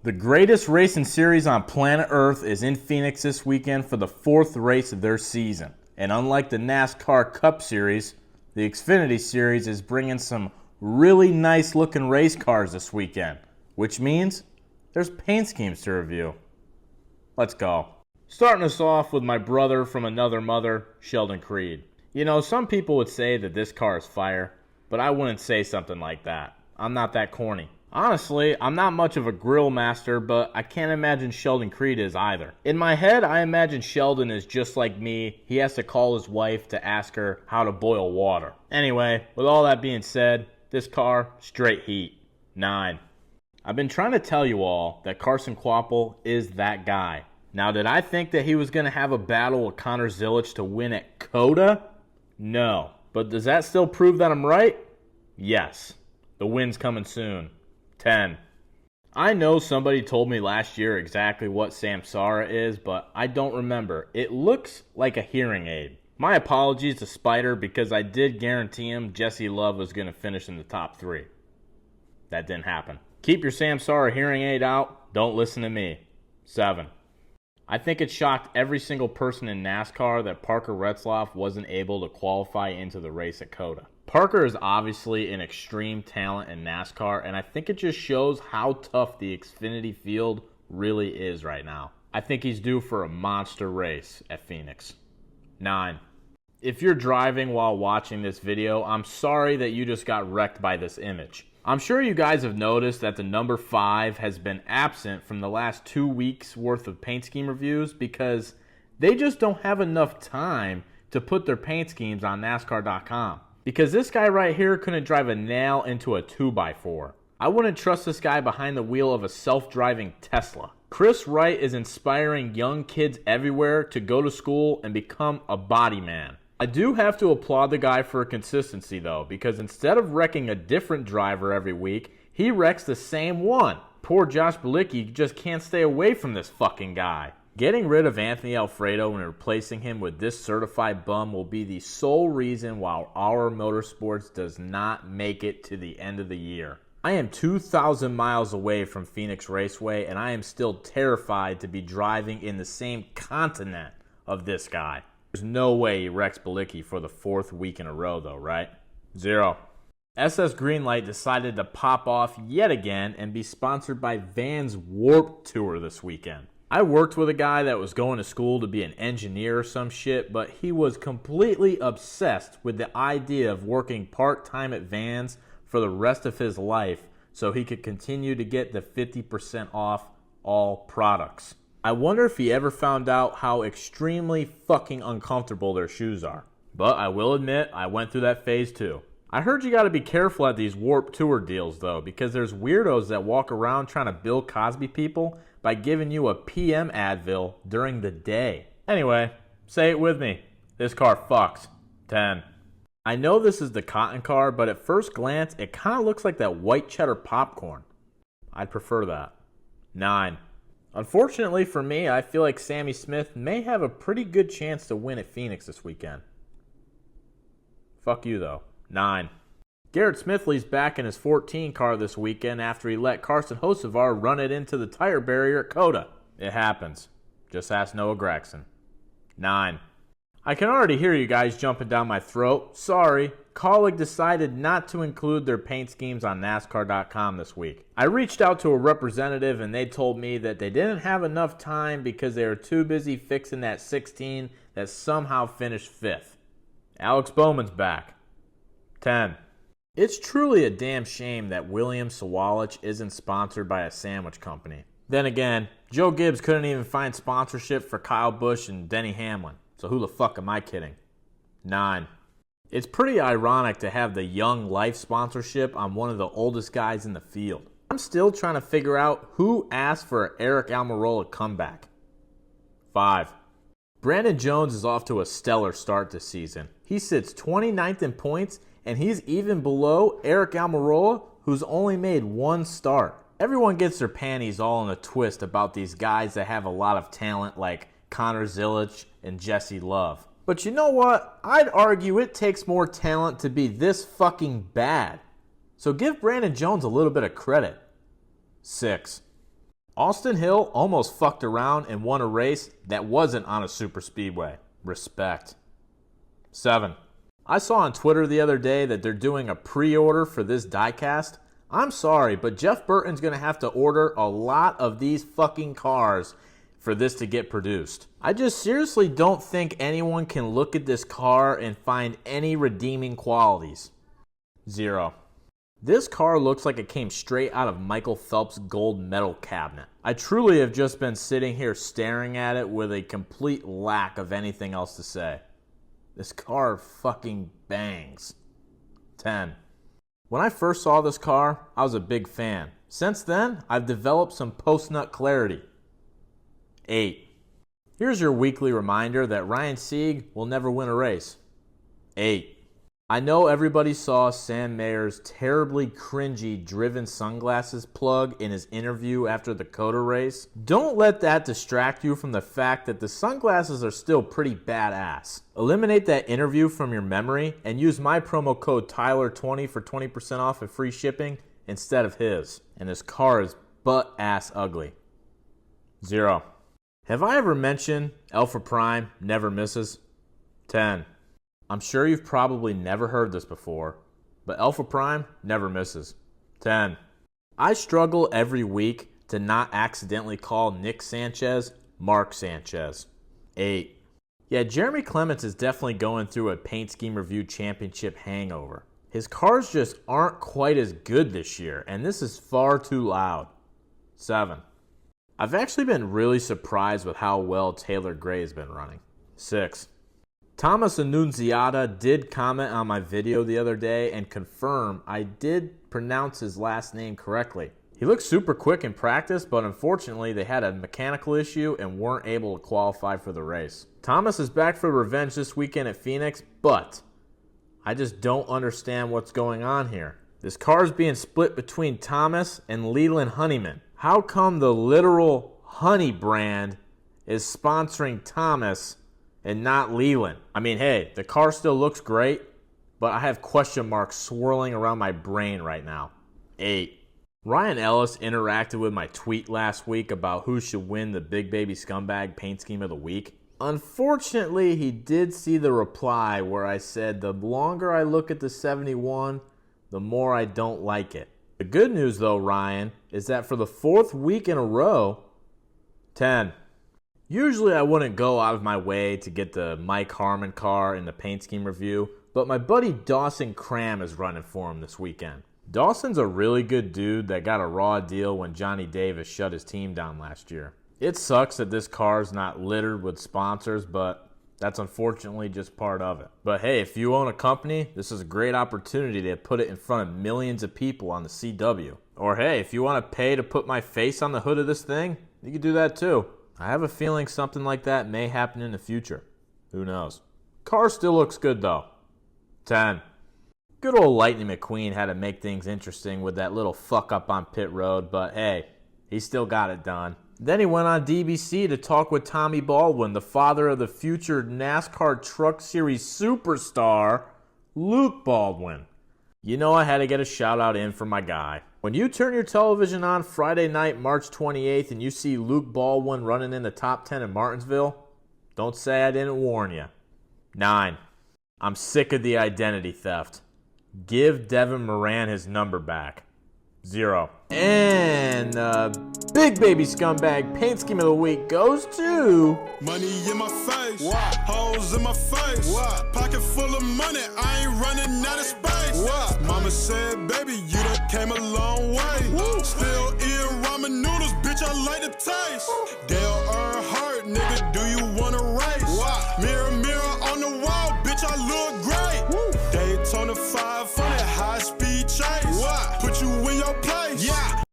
The greatest racing series on planet Earth is in Phoenix this weekend for the 4th race of their season. And unlike the NASCAR Cup Series, the Xfinity Series is bringing some really nice looking race cars this weekend, which means there's paint schemes to review. Let's go. Starting us off with my brother from another mother, Sheldon Creed. You know, some people would say that this car is fire, but I wouldn't say something like that. I'm not that corny. Honestly, I'm not much of a grill master, but I can't imagine Sheldon Creed is either. In my head, I imagine Sheldon is just like me. He has to call his wife to ask her how to boil water. Anyway, with all that being said, this car, straight heat. 9. I've been trying to tell you all that Carson Kvapil is that guy. Now, did I think that he was going to have a battle with Connor Zilisch to win at COTA? No. But does that still prove that I'm right? Yes. The win's coming soon. 10. I know somebody told me last year exactly what Samsara is, but I don't remember. It looks like a hearing aid. My apologies to Spider because I did guarantee him Jesse Love was going to finish in the top 3. That didn't happen. Keep your Samsara hearing aid out. Don't listen to me. 7. I think it shocked every single person in NASCAR that Parker Retzlaff wasn't able to qualify into the race at COTA. Parker is obviously an extreme talent in NASCAR, and I think it just shows how tough the Xfinity field really is right now. I think he's due for a monster race at Phoenix. 9. If you're driving while watching this video, I'm sorry that you just got wrecked by this image. I'm sure you guys have noticed that the number 5 has been absent from the last 2 weeks worth of paint scheme reviews because they just don't have enough time to put their paint schemes on NASCAR.com. Because this guy right here couldn't drive a nail into a 2x4. I wouldn't trust this guy behind the wheel of a self-driving Tesla. Chris Wright is inspiring young kids everywhere to go to school and become a body man. I do have to applaud the guy for consistency though, because instead of wrecking a different driver every week, he wrecks the same one. Poor Josh Bilicki just can't stay away from this fucking guy. Getting rid of Anthony Alfredo and replacing him with this certified bum will be the sole reason why our motorsports does not make it to the end of the year. I am 2,000 miles away from Phoenix Raceway, and I am still terrified to be driving in the same continent of this guy. There's no way he wrecks Bilicki for the 4th week in a row though, right? 0. SS Greenlight decided to pop off yet again and be sponsored by Vans Warped Tour this weekend. I worked with a guy that was going to school to be an engineer or some shit, but he was completely obsessed with the idea of working part-time at Vans for the rest of his life so he could continue to get the 50% off all products. I wonder if he ever found out how extremely fucking uncomfortable their shoes are. But I will admit, I went through that phase too. I heard you gotta be careful at these Warped Tour deals though, because there's weirdos that walk around trying to Bill Cosby people by giving you a PM Advil during the day. Anyway, say it with me. This car fucks. 10. I know this is the cotton car, but at first glance, it kind of looks like that white cheddar popcorn. I'd prefer that. 9. Unfortunately for me, I feel like Sammy Smith may have a pretty good chance to win at Phoenix this weekend. Fuck you though. 9. Garrett Smithley's back in his 14 car this weekend after he let Carson Hocevar run it into the tire barrier at COTA. It happens. Just ask Noah Gragson. 9. I can already hear you guys jumping down my throat. Sorry, Kaulig decided not to include their paint schemes on NASCAR.com this week. I reached out to a representative and they told me that they didn't have enough time because they were too busy fixing that 16 that somehow finished 5th. Alex Bowman's back. 10. It's truly a damn shame that William Sawalich isn't sponsored by a sandwich company. Then again, Joe Gibbs couldn't even find sponsorship for Kyle Busch and Denny Hamlin. So who the fuck am I kidding? 9. It's pretty ironic to have the Young Life sponsorship on one of the oldest guys in the field. I'm still trying to figure out who asked for an Eric Almirola comeback. 5. Brandon Jones is off to a stellar start this season. He sits 29th in points, and he's even below Eric Almirola, who's only made 1 start. Everyone gets their panties all in a twist about these guys that have a lot of talent like Connor Zilisch and Jesse Love. But you know what? I'd argue it takes more talent to be this fucking bad. So give Brandon Jones a little bit of credit. 6. Austin Hill almost fucked around and won a race that wasn't on a super speedway. Respect. 7. I saw on Twitter the other day that they're doing a pre-order for this diecast. I'm sorry, but Jeff Burton's going to have to order a lot of these fucking cars for this to get produced. I just seriously don't think anyone can look at this car and find any redeeming qualities. 0. This car looks like it came straight out of Michael Phelps' gold medal cabinet. I truly have just been sitting here staring at it with a complete lack of anything else to say. This car fucking bangs. 10. When I first saw this car, I was a big fan. Since then, I've developed some post-nut clarity. 8. Here's your weekly reminder that Ryan Sieg will never win a race. 8. I know everybody saw Sam Mayer's terribly cringy driven sunglasses plug in his interview after the COTA race. Don't let that distract you from the fact that the sunglasses are still pretty badass. Eliminate that interview from your memory and use my promo code Tyler20 for 20% off and free shipping instead of his. And this car is butt-ass ugly. 0. Have I ever mentioned Alpha Prime never misses? 10. I'm sure you've probably never heard this before, but Alpha Prime never misses. 10. I struggle every week to not accidentally call Nick Sanchez Mark Sanchez. 8. Yeah, Jeremy Clements is definitely going through a Paint Scheme Review Championship hangover. His cars just aren't quite as good this year, and this is far too loud. 7. I've actually been really surprised with how well Taylor Gray has been running. 6. Thomas Annunziata did comment on my video the other day and confirm I did pronounce his last name correctly. He looked super quick in practice, but unfortunately they had a mechanical issue and weren't able to qualify for the race. Thomas is back for revenge this weekend at Phoenix, but I just don't understand what's going on here. This car is being split between Thomas and Leland Honeyman. How come the literal Honey brand is sponsoring Thomas and not Leland? I mean, hey, the car still looks great, but I have question marks swirling around my brain right now. 8. Ryan Ellis interacted with my tweet last week about who should win the Big Baby Scumbag Paint Scheme of the Week. Unfortunately, he did see the reply where I said the longer I look at the 71, the more I don't like it. The good news though, Ryan, is that for the 4th week in a row, 10. Usually I wouldn't go out of my way to get the Mike Harmon car in the Paint Scheme Review, but my buddy Dawson Cram is running for him this weekend. Dawson's a really good dude that got a raw deal when Johnny Davis shut his team down last year. It sucks that this car's not littered with sponsors, but that's unfortunately just part of it. But hey, if you own a company, this is a great opportunity to put it in front of millions of people on the CW. Or hey, if you want to pay to put my face on the hood of this thing, you can do that too. I have a feeling something like that may happen in the future. Who knows? Car still looks good though. 10. Good old Lightning McQueen had to make things interesting with that little fuck up on pit road, but hey, he still got it done. Then he went on DBC to talk with Tommy Baldwin, the father of the future NASCAR Truck Series superstar, Luke Baldwin. You know I had to get a shout out in for my guy. When you turn your television on Friday night, March 28th, and you see Luke Baldwin running in the top 10 in Martinsville, don't say I didn't warn you. 9. I'm sick of the identity theft. Give Devin Moran his number back. 0. And Big Baby Scumbag Paint Scheme of the Week goes to... Money in my face, what? Hoes in my face, what? Pocket full of money, I ain't running out of space, what? Mama said, baby, you done came a long way. Woo. Still eating ramen noodles, bitch, I like the taste. Dale Earnhardt, nigga, do